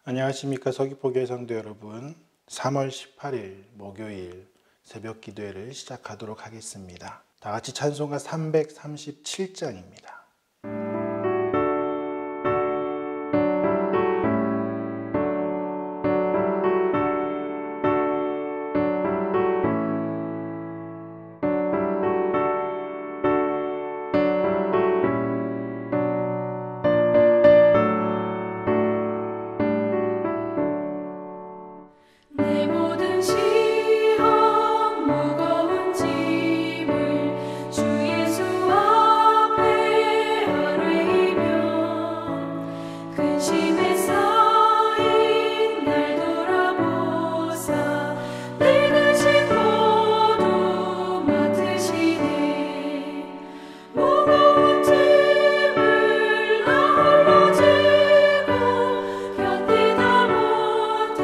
안녕하십니까. 서귀포교회 성도 여러분, 3월 18일 목요일 새벽 기도회를 시작하도록 하겠습니다. 다 같이 찬송가 337장입니다. 내 모든 시험 무거운 짐을 주 예수 앞에 아뢰이며 근심에 쌓인 날 돌아보사 내 근심 모두 맡으시네. 무거운 짐을 나 홀로 지고 견디다 못해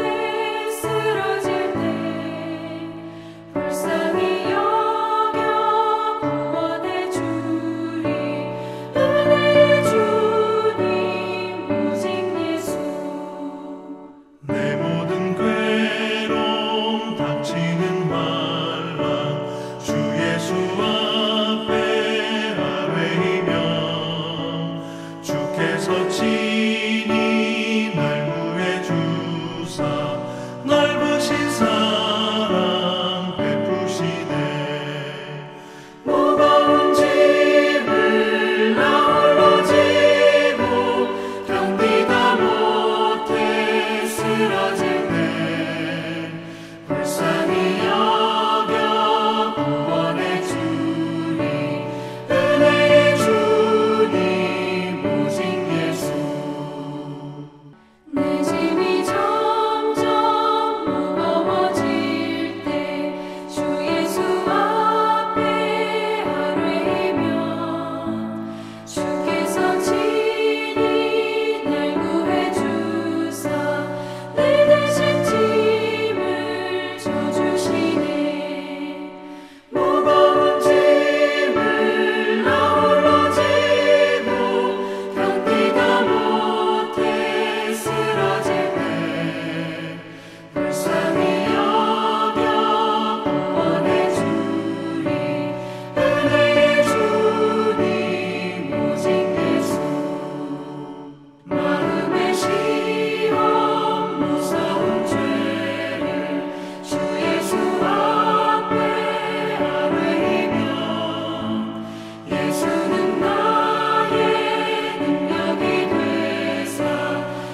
쓰러질 때 불쌍히 여겨 구원해 주리. 은혜의 주님 오직 예수. 내 모든 괴로움 닥치는 환란 주 예수 앞에 아뢰이며 주께서 친히 날 구해 주사 넓으신 사랑 베푸시네. 무거운 짐을 나 홀로 지고 견디다 못해 쓰러질 때 불쌍히 여겨 구원해 주리. 은혜의 주님 오직 예수. 내 짐이 점점 무거워질 때 주 예수 앞에 아뢰이며 주께서 친히 날 구해 주사 내 대신 짐을 져주시네. 무거운 짐을 나 홀로 지고 견디다 못해 쓰러질 때 불쌍히 여겨 구원해 주리. 은혜의 주님 오직 예수. 마음의 시험 무서운 죄를 주 예수 앞에 아뢰이며 예수는 나의 능력이 되사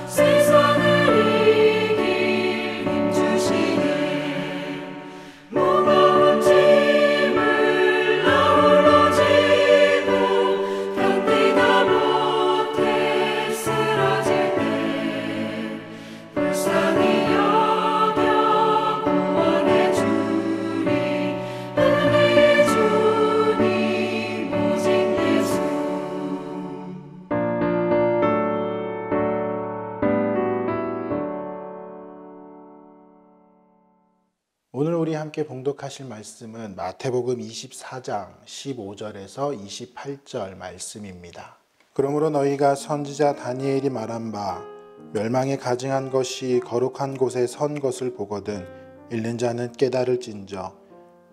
세상을 이길 힘 주시네. 무거운 짐을 나 홀로 지고 견디다 못해 쓰러질 때 불쌍히 여겨 구원해 주리. 은혜의 주님 오직 예수. 오늘 우리 함께 봉독하실 말씀은 마태복음 24장 15절에서 28절 말씀입니다. 그러므로 너희가 선지자 다니엘이 말한 바 멸망에 가증한 것이 거룩한 곳에 선 것을 보거든 읽는 자는 깨달을진저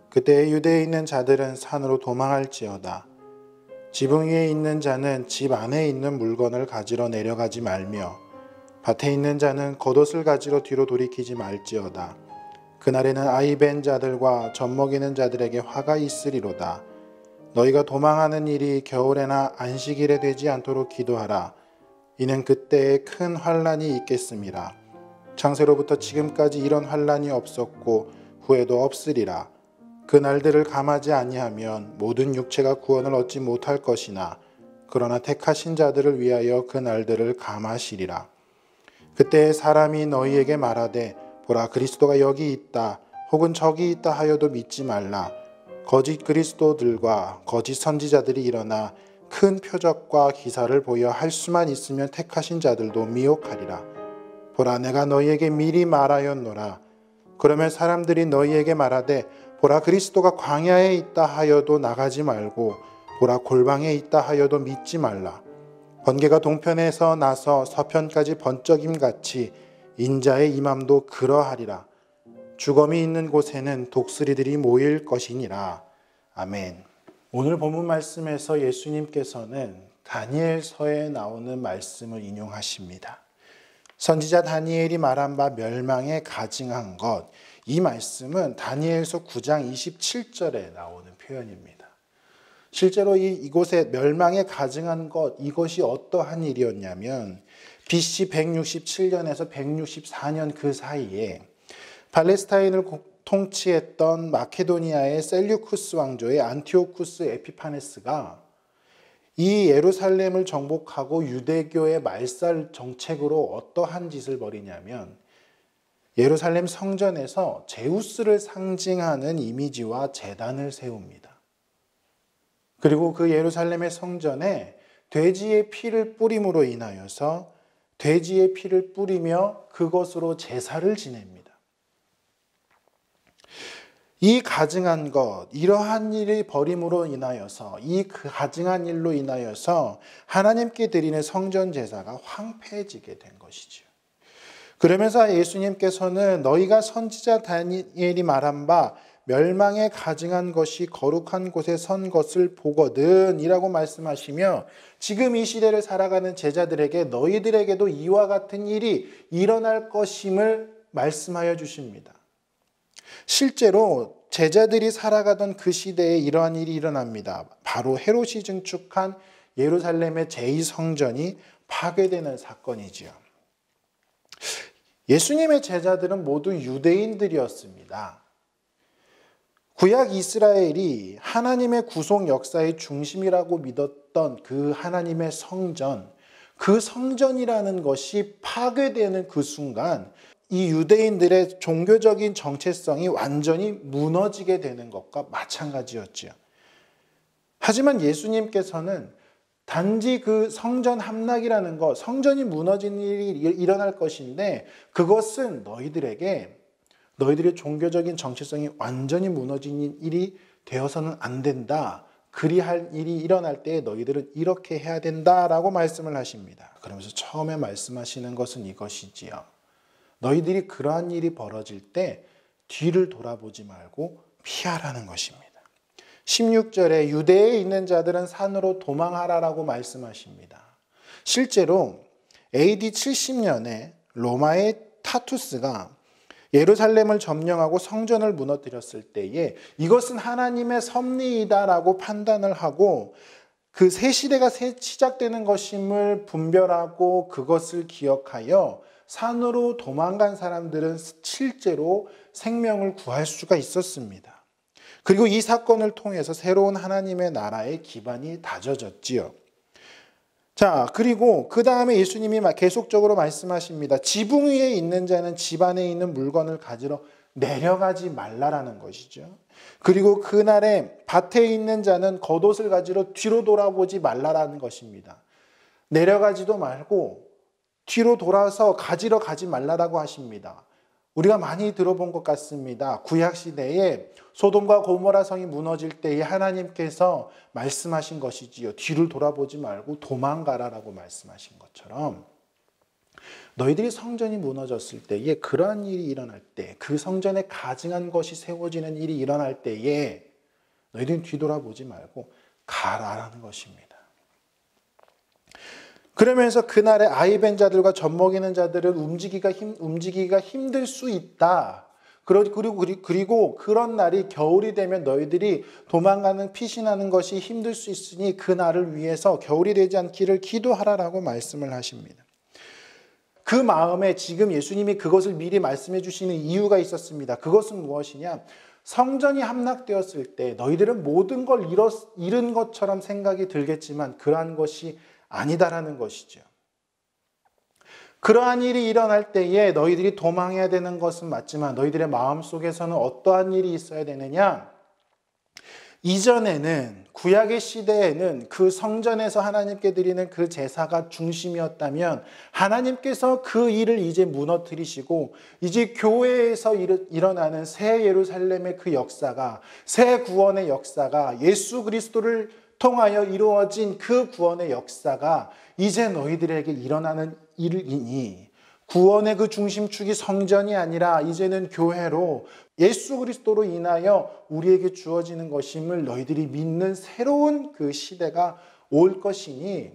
그때 유대에 있는 자들은 산으로 도망할지어다. 지붕 위에 있는 자는 집 안에 있는 물건을 가지러 내려가지 말며 밭에 있는 자는 겉옷을 가지러 뒤로 돌이키지 말지어다. 그날에는 아이 벤 자들과 젖먹이는 자들에게 화가 있으리로다. 너희가 도망하는 일이 겨울에나 안식일에 되지 않도록 기도하라. 이는 그때에 큰 환란이 있겠음이라. 창세로부터 지금까지 이런 환란이 없었고 후에도 없으리라. 그 날들을 감하지 아니하면 모든 육체가 구원을 얻지 못할 것이나 그러나 택하신 자들을 위하여 그 날들을 감하시리라. 그때에 사람이 너희에게 말하되 보라 그리스도가 여기 있다 혹은 저기 있다 하여도 믿지 말라. 거짓 그리스도들과 거짓 선지자들이 일어나 큰 표적과 기사를 보여 할 수만 있으면 택하신 자들도 미혹하리라. 보라 내가 너희에게 미리 말하였노라. 그러면 사람들이 너희에게 말하되 보라 그리스도가 광야에 있다 하여도 나가지 말고 보라 골방에 있다 하여도 믿지 말라. 번개가 동편에서 나서 서편까지 번쩍임같이 인자의 임함도 그러하리라. 주검이 있는 곳에는 독수리들이 모일 것이니라. 아멘. 오늘 본문 말씀에서 예수님께서는 다니엘서에 나오는 말씀을 인용하십니다. 선지자 다니엘이 말한 바 멸망에 가증한 것, 이 말씀은 다니엘서 9장 27절에 나오는 표현입니다. 실제로 이곳에 멸망에 가증한 것, 이것이 어떠한 일이었냐면 BC 167년에서 164년 그 사이에 팔레스타인을 통치했던 마케도니아의 셀류쿠스 왕조의 안티오쿠스 에피파네스가 이 예루살렘을 정복하고 유대교의 말살 정책으로 어떠한 짓을 벌이냐면 예루살렘 성전에서 제우스를 상징하는 이미지와 제단을 세웁니다. 그리고 그 예루살렘의 성전에 돼지의 피를 뿌림으로 인하여서 돼지의 피를 뿌리며 그것으로 제사를 지냅니다. 이 가증한 것, 이러한 일이 벌임으로 인하여서 이 가증한 일로 인하여서 하나님께 드리는 성전 제사가 황폐해지게 된 것이죠. 그러면서 예수님께서는 너희가 선지자 다니엘이 말한 바 멸망에 가증한 것이 거룩한 곳에 선 것을 보거든 이라고 말씀하시며 지금 이 시대를 살아가는 제자들에게 너희들에게도 이와 같은 일이 일어날 것임을 말씀하여 주십니다. 실제로 제자들이 살아가던 그 시대에 이러한 일이 일어납니다. 바로 헤롯이 증축한 예루살렘의 제2성전이 파괴되는 사건이지요. 예수님의 제자들은 모두 유대인들이었습니다. 구약 이스라엘이 하나님의 구속 역사의 중심이라고 믿었던 그 하나님의 성전, 그 성전이라는 것이 파괴되는 그 순간 이 유대인들의 종교적인 정체성이 완전히 무너지게 되는 것과 마찬가지였지요. 하지만 예수님께서는 단지 그 성전 함락이라는 것, 성전이 무너진 일이 일어날 것인데 그것은 너희들의 종교적인 정체성이 완전히 무너진 일이 되어서는 안 된다. 그리할 일이 일어날 때 너희들은 이렇게 해야 된다라고 말씀을 하십니다. 그러면서 처음에 말씀하시는 것은 이것이지요. 너희들이 그러한 일이 벌어질 때 뒤를 돌아보지 말고 피하라는 것입니다. 16절에 유대에 있는 자들은 산으로 도망하라라고 말씀하십니다. 실제로 AD 70년에 로마의 타투스가 예루살렘을 점령하고 성전을 무너뜨렸을 때에 이것은 하나님의 섭리이다라고 판단을 하고 그 새 시대가 시작되는 것임을 분별하고 그것을 기억하여 산으로 도망간 사람들은 실제로 생명을 구할 수가 있었습니다. 그리고 이 사건을 통해서 새로운 하나님의 나라의 기반이 다져졌지요. 자, 그리고 그 다음에 예수님이 계속적으로 말씀하십니다. 지붕 위에 있는 자는 집 안에 있는 물건을 가지러 내려가지 말라라는 것이죠. 그리고 그날에 밭에 있는 자는 겉옷을 가지러 뒤로 돌아보지 말라라는 것입니다. 내려가지도 말고 뒤로 돌아서 가지러 가지 말라라고 하십니다. 우리가 많이 들어본 것 같습니다. 구약시대에 소돔과 고모라 성이 무너질 때에 하나님께서 말씀하신 것이지요. 뒤를 돌아보지 말고 도망가라라고 말씀하신 것처럼 너희들이 성전이 무너졌을 때에 그러한 일이 일어날 때 그 성전에 가증한 것이 세워지는 일이 일어날 때에 너희들은 뒤돌아보지 말고 가라라는 것입니다. 그러면서 그날에 아이벤 자들과 젖먹이는 자들은 움직이기가 힘들 수 있다. 그리고 그런 날이 겨울이 되면 너희들이 도망가는 피신하는 것이 힘들 수 있으니 그 날을 위해서 겨울이 되지 않기를 기도하라라고 말씀을 하십니다. 그 마음에 지금 예수님이 그것을 미리 말씀해 주시는 이유가 있었습니다. 그것은 무엇이냐? 성전이 함락되었을 때 너희들은 모든 걸 잃은 것처럼 생각이 들겠지만 그러한 것이 아니다라는 것이죠. 그러한 일이 일어날 때에 너희들이 도망해야 되는 것은 맞지만 너희들의 마음속에서는 어떠한 일이 있어야 되느냐? 이전에는 구약의 시대에는 그 성전에서 하나님께 드리는 그 제사가 중심이었다면 하나님께서 그 일을 이제 무너뜨리시고 이제 교회에서 일어나는 새 예루살렘의 그 역사가, 새 구원의 역사가, 예수 그리스도를 통하여 이루어진 그 구원의 역사가 이제 너희들에게 일어나는 일이니 구원의 그 중심축이 성전이 아니라 이제는 교회로 예수 그리스도로 인하여 우리에게 주어지는 것임을 너희들이 믿는 새로운 그 시대가 올 것이니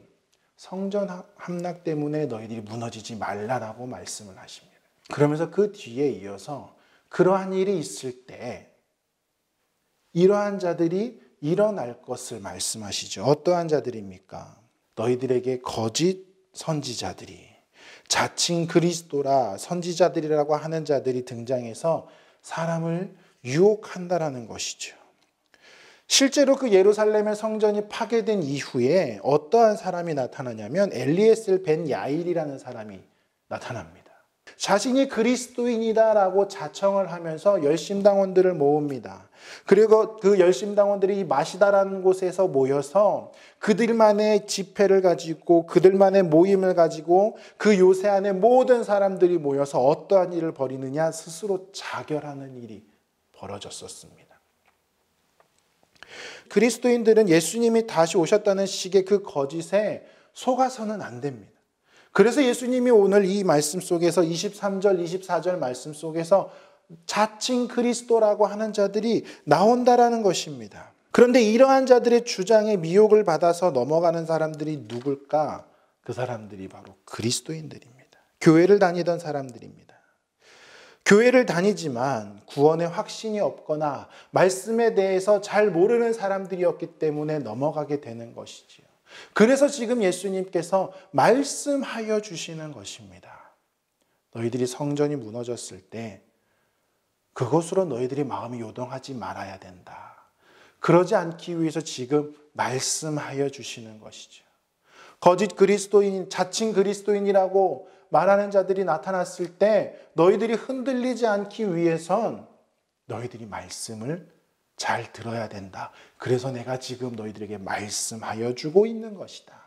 성전 함락 때문에 너희들이 무너지지 말라라고 말씀을 하십니다. 그러면서 그 뒤에 이어서 그러한 일이 있을 때 이러한 자들이 일어날 것을 말씀하시죠. 어떠한 자들입니까? 너희들에게 거짓 선지자들이, 자칭 그리스도라 선지자들이라고 하는 자들이 등장해서 사람을 유혹한다라는 것이죠. 실제로 그 예루살렘의 성전이 파괴된 이후에 어떠한 사람이 나타나냐면 엘리에셀 벤 야일이라는 사람이 나타납니다. 자신이 그리스도인이다라고 자청을 하면서 열심당원들을 모읍니다. 그리고 그 열심당원들이 마시다라는 곳에서 모여서 그들만의 집회를 가지고 그들만의 모임을 가지고 그 요새 안에 모든 사람들이 모여서 어떠한 일을 벌이느냐 스스로 자결하는 일이 벌어졌었습니다. 그리스도인들은 예수님이 다시 오셨다는 식의 그 거짓에 속아서는 안 됩니다. 그래서 예수님이 오늘 이 말씀 속에서 23절, 24절 말씀 속에서 자칭 그리스도라고 하는 자들이 나온다라는 것입니다. 그런데 이러한 자들의 주장에 미혹을 받아서 넘어가는 사람들이 누굴까? 그 사람들이 바로 그리스도인들입니다. 교회를 다니던 사람들입니다. 교회를 다니지만 구원의 확신이 없거나 말씀에 대해서 잘 모르는 사람들이었기 때문에 넘어가게 되는 것이지요. 그래서 지금 예수님께서 말씀하여 주시는 것입니다. 너희들이 성전이 무너졌을 때 그것으로 너희들이 마음이 요동하지 말아야 된다. 그러지 않기 위해서 지금 말씀하여 주시는 것이죠. 거짓 그리스도인, 자칭 그리스도인이라고 말하는 자들이 나타났을 때 너희들이 흔들리지 않기 위해선 너희들이 말씀을 잘 들어야 된다. 그래서 내가 지금 너희들에게 말씀하여 주고 있는 것이다.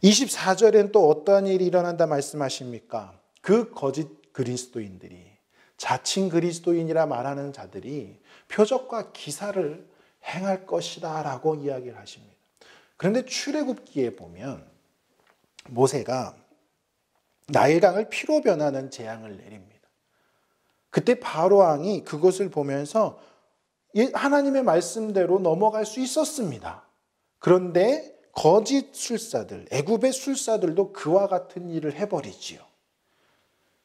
24절엔 또 어떠한 일이 일어난다 말씀하십니까? 그 거짓 그리스도인들이, 자칭 그리스도인이라 말하는 자들이 표적과 기사를 행할 것이다 라고 이야기를 하십니다. 그런데 출애굽기에 보면 모세가 나일강을 피로 변하는 재앙을 내립니다. 그때 바로 왕이 그것을 보면서 하나님의 말씀대로 넘어갈 수 있었습니다. 그런데 거짓 술사들, 애굽의 술사들도 그와 같은 일을 해버리지요.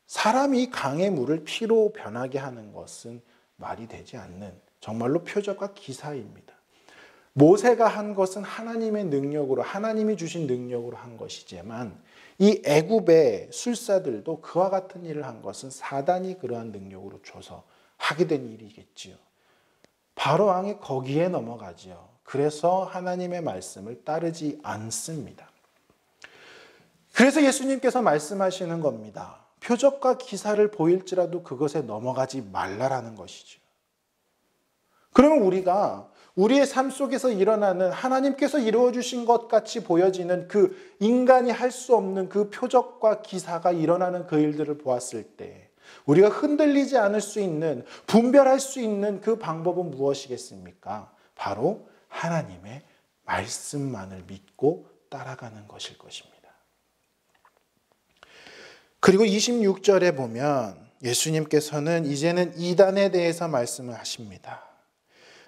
사람이 강의 물을 피로 변하게 하는 것은 말이 되지 않는 정말로 표적과 기사입니다. 모세가 한 것은 하나님의 능력으로, 하나님이 주신 능력으로 한 것이지만 이 애굽의 술사들도 그와 같은 일을 한 것은 사단이 그러한 능력으로 줘서 하게 된 일이겠지요. 바로 왕이 거기에 넘어가지요. 그래서 하나님의 말씀을 따르지 않습니다. 그래서 예수님께서 말씀하시는 겁니다. 표적과 기사를 보일지라도 그것에 넘어가지 말라라는 것이죠. 그러면 우리가 우리의 삶 속에서 일어나는 하나님께서 이루어주신 것 같이 보여지는 그 인간이 할 수 없는 그 표적과 기사가 일어나는 그 일들을 보았을 때 우리가 흔들리지 않을 수 있는, 분별할 수 있는 그 방법은 무엇이겠습니까? 바로 하나님의 말씀만을 믿고 따라가는 것일 것입니다. 그리고 26절에 보면 예수님께서는 이제는 이단에 대해서 말씀을 하십니다.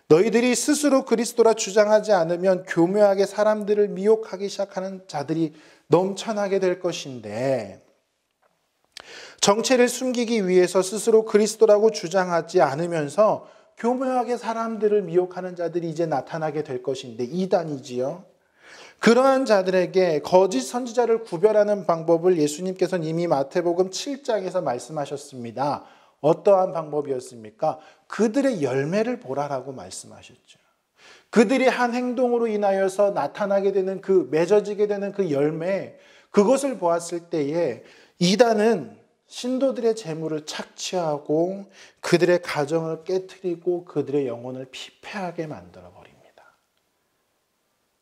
너희들이 스스로 그리스도라 주장하지 않으면 교묘하게 사람들을 미혹하기 시작하는 자들이 넘쳐나게 될 것인데 정체를 숨기기 위해서 스스로 그리스도라고 주장하지 않으면서 교묘하게 사람들을 미혹하는 자들이 이제 나타나게 될 것인데 이단이지요. 그러한 자들에게 거짓 선지자를 구별하는 방법을 예수님께서는 이미 마태복음 7장에서 말씀하셨습니다. 어떠한 방법이었습니까? 그들의 열매를 보라라고 말씀하셨죠. 그들이 한 행동으로 인하여서 나타나게 되는 그 맺어지게 되는 그 열매, 그것을 보았을 때에 이단은 신도들의 재물을 착취하고 그들의 가정을 깨트리고 그들의 영혼을 피폐하게 만들어 버립니다.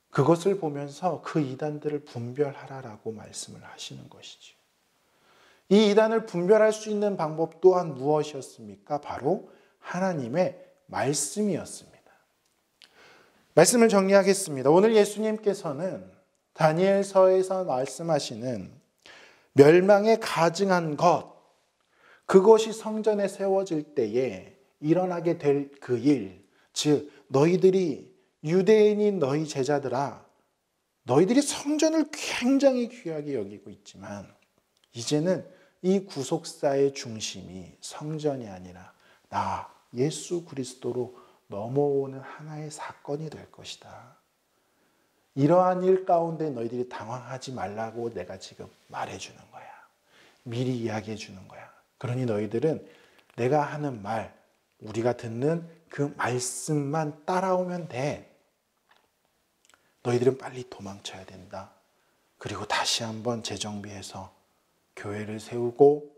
그것을 보면서 그 이단들을 분별하라라고 말씀을 하시는 것이죠. 이 이단을 분별할 수 있는 방법 또한 무엇이었습니까? 바로 하나님의 말씀이었습니다. 말씀을 정리하겠습니다. 오늘 예수님께서는 다니엘서에서 말씀하시는 멸망에 가증한 것, 그것이 성전에 세워질 때에 일어나게 될 그 일, 즉 너희들이 유대인인 너희 제자들아, 너희들이 성전을 굉장히 귀하게 여기고 있지만 이제는 이 구속사의 중심이 성전이 아니라 나 예수 그리스도로 넘어오는 하나의 사건이 될 것이다. 이러한 일 가운데 너희들이 당황하지 말라고 내가 지금 말해주는 거야. 미리 이야기해 주는 거야. 그러니 너희들은 내가 하는 말, 우리가 듣는 그 말씀만 따라오면 돼. 너희들은 빨리 도망쳐야 된다. 그리고 다시 한번 재정비해서 교회를 세우고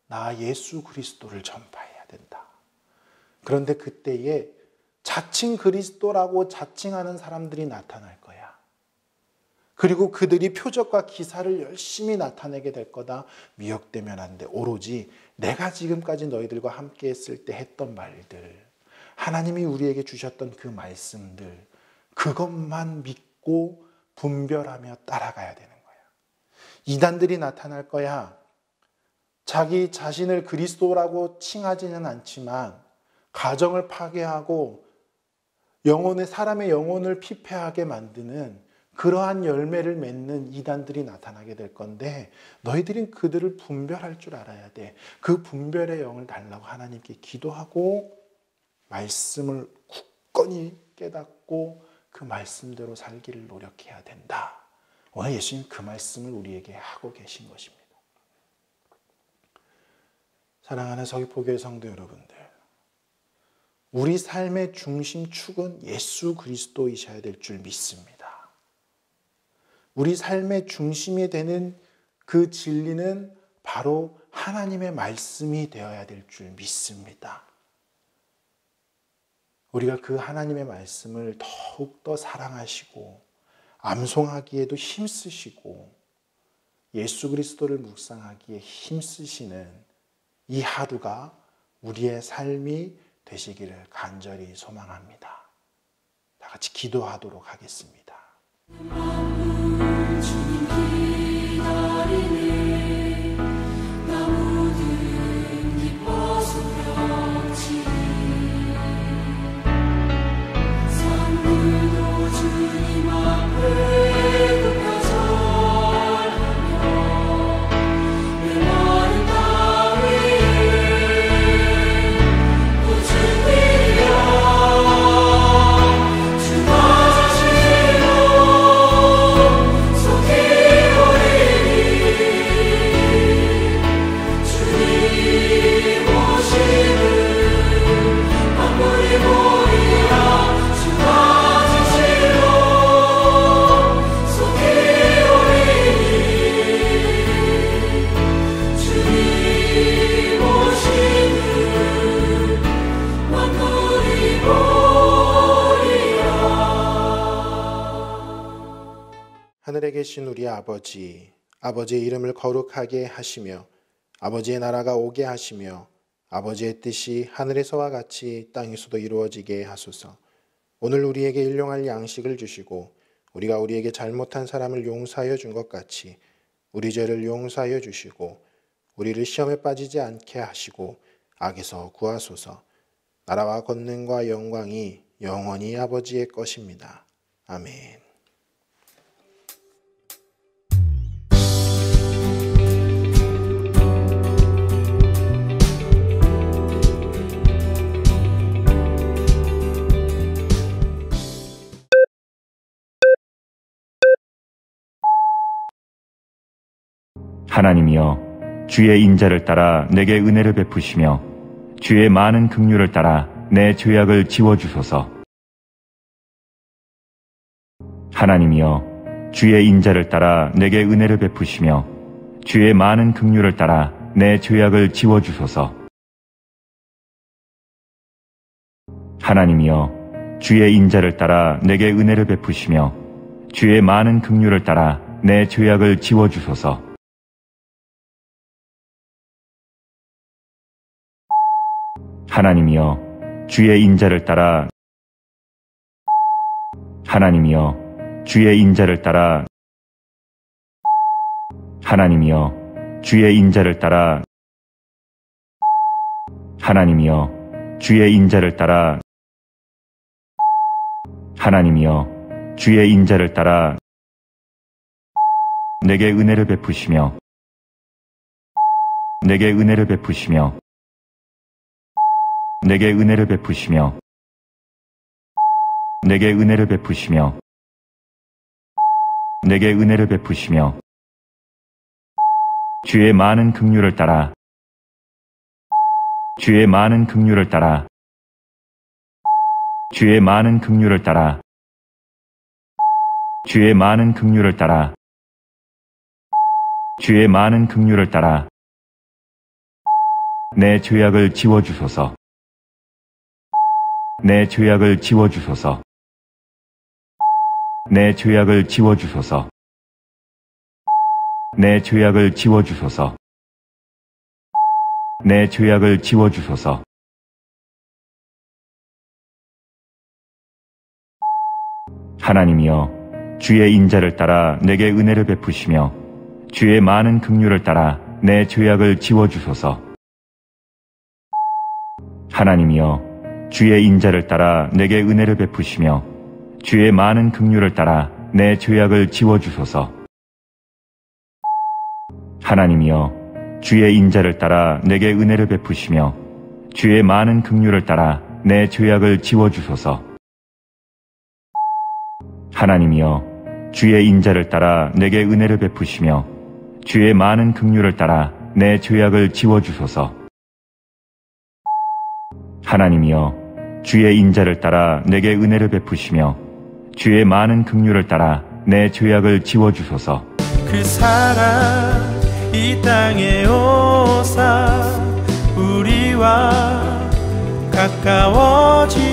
나 예수 그리스도를 전파해야 된다. 그런데 그때에 자칭 그리스도라고 자칭하는 사람들이 나타날 거야. 그리고 그들이 표적과 기사를 열심히 나타내게 될 거다. 미혹되면 안 돼. 오로지 내가 지금까지 너희들과 함께 했을 때 했던 말들, 하나님이 우리에게 주셨던 그 말씀들, 그것만 믿고 분별하며 따라가야 되는 거야. 이단들이 나타날 거야. 자기 자신을 그리스도라고 칭하지는 않지만 가정을 파괴하고 사람의 영혼을 피폐하게 만드는 그러한 열매를 맺는 이단들이 나타나게 될 건데 너희들은 그들을 분별할 줄 알아야 돼. 그 분별의 영을 달라고 하나님께 기도하고 말씀을 굳건히 깨닫고 그 말씀대로 살기를 노력해야 된다. 오늘 예수님 그 말씀을 우리에게 하고 계신 것입니다. 사랑하는 서귀포교회 성도 여러분들, 우리 삶의 중심축은 예수 그리스도이셔야 될 줄 믿습니다. 우리 삶의 중심이 되는 그 진리는 바로 하나님의 말씀이 되어야 될 줄 믿습니다. 우리가 그 하나님의 말씀을 더욱더 사랑하시고 암송하기에도 힘쓰시고 예수 그리스도를 묵상하기에 힘쓰시는 이 하루가 우리의 삶이 되시기를 간절히 소망합니다. 다 같이 기도하도록 하겠습니다. 주님 기다리네. 나무들은 기뻐서 벽치니 산들도 주님 앞에 굽혀 절하며 메마른 땅 위에 꽃을 피려 주가 하늘에 계신 우리 아버지, 아버지의 이름을 거룩하게 하시며 아버지의 나라가 오게 하시며 아버지의 뜻이 하늘에서와 같이 땅에서도 이루어지게 하소서. 오늘 우리에게 일용할 양식을 주시고 우리가 우리에게 잘못한 사람을 용서하여 준 것 같이 우리 죄를 용서하여 주시고 우리를 시험에 빠지지 않게 하시고 악에서 구하소서. 나라와 권능과 영광이 영원히 아버지의 것입니다. 아멘. 하나님이여, 주의 인자를 따라 내게 은혜를 베푸시며 주의 많은 긍휼을 따라 내 죄악을 지워주소서. 하나님이여, 주의 인자를 따라 내게 은혜를 베푸시며 주의 많은 긍휼을 따라 내 죄악을 지워주소서. 하나님이여, 주의 인자를 따라 내게 은혜를 베푸시며 주의 많은 긍휼을 따라 내 죄악을 지워주소서. 하나님이여, 주의 인자를 따라 하나님이여, 주의 인자를 따라 하나님이여, 주의 인자를 따라 하나님이여, 주의 인자를 따라 하나님이여, 주의 인자를 따라 내게 은혜를 베푸시며 내게 은혜를 베푸시며 내게 은혜를 베푸시며 내게 은혜를 베푸시며 내게 은혜를 베푸시며 주의 많은 긍휼을 따라 주의 많은 긍휼을 따라 주의 많은 긍휼을 따라 주의 많은 긍휼을 따라 주의 많은 긍휼을 따라 내 죄악을 지워주소서. 내 죄악을 지워주소서. 내 죄악을 지워주소서. 내 죄악을 지워주소서. 내 죄악을 지워주소서. 하나님이여, 주의 인자를 따라 내게 은혜를 베푸시며 주의 많은 긍휼을 따라 내 죄악을 지워주소서. 하나님이여, 주의 인자를 따라 내게 은혜를 베푸시며 주의 많은 긍휼을 따라 내 죄악을 지워주소서. 하나님이여, 주의 인자를 따라 내게 은혜를 베푸시며 주의 많은 긍휼을 따라 내 죄악을 지워주소서. 하나님이여, 주의 인자를 따라 내게 은혜를 베푸시며 주의 많은 긍휼을 따라 내 죄악을 지워주소서. 하나님이여, 주의 인자를 따라 내게 은혜를 베푸시며 주의 많은 긍휼을 따라 내 죄악을 지워주소서. 그 사랑 이 땅에 오사 우리와 가까워지셨네.